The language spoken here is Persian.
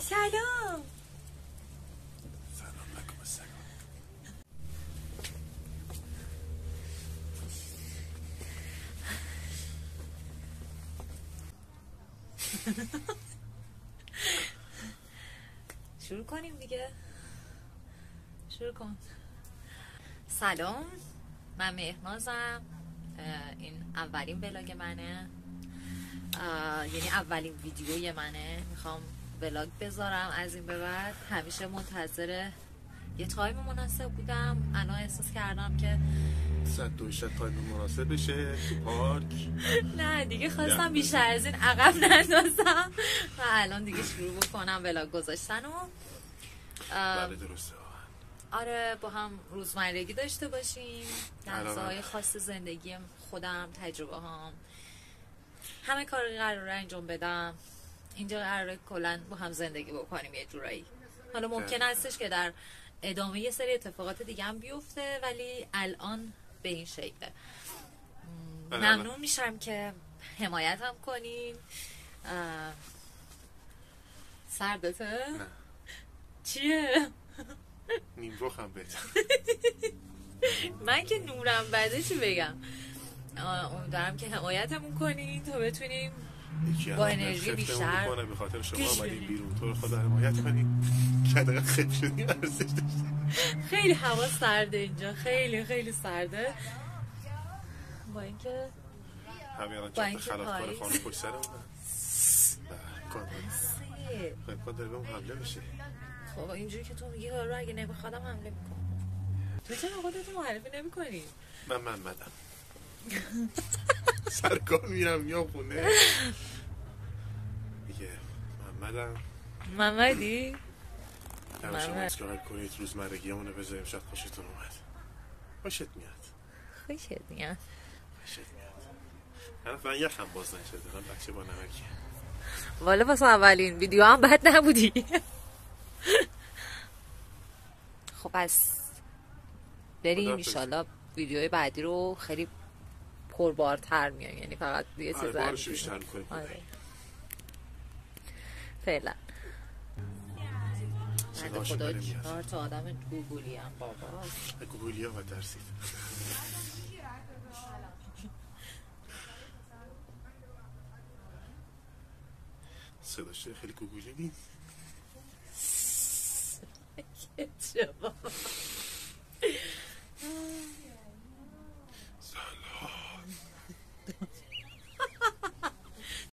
سلام. سلام علیکم. شروع کنیم دیگه. شروع کن. سلام، من مهنازم. این اولین ولاگ منه، یعنی اولین ویدیوی منه. میخوام ولاگ بذارم از این به بعد. همیشه منتظر یه تایم مناسب بودم. الان احساس کردم که ساعت 2 شب تایم مناسب بشه تو پارک. نه دیگه، خواستم بیشتر از این عقب نندازم و الان دیگه شروع بکنم ولاگ گذاشتن. و بله درسته. آره، با هم روزمرگی داشته باشیم، لحظه‌های خاص زندگی خودم، تجربه هام، همه کار قراره انجام بدم. اینجا قراره کلا با هم زندگی بکنیم یه جورایی. حالا ممکن هستش که در ادامه یه سری اتفاقات دیگه هم بیفته، ولی الان به این شکله. ممنون میشم که حمایت هم کنین. سردته؟ نه. چیه؟ نیم رو هم بزن. من که نورم بده چی بگم. امیدوارم که حمایتمون کنین تا بتونیم با انرژی بیشتر. به خاطر شما اومدیم بیرون، تو رو خدا حمایت کنین. که خیلی شدی ارزش داشته. خیلی هوا سرده اینجا، خیلی خیلی سرده. با اینکه همین چند خلافکار خانم پشت سرمون. خب داره بهم حمله میشه. خب اینجوری که تو میگی رو اگه نمیخوادم حمله میکنم. تو چرا خودتو معرفی نمی‌کنی؟ من محمدم. سرکار میرم یا خونه دیگه. محمدی؟ دم شما اسکار کنید روزمرگیامونو بذاریم. شاید خوشتون اومد. خوشت میاد. من یخم باز نشده. من بچه با نمکی. والا واسه اولین ویدیو هم بد نبودی. خب پس بریم ایشالله ویدیوهای بعدی رو خیلی پربارتر میایم، یعنی فقط یه چیز بارش بیشتر میکنیم. فعلا بنده خدا چهار تا آدم گوگولی هم بابا. گوگولی ها و ترسید. صداش خیلی گوگولی نیست.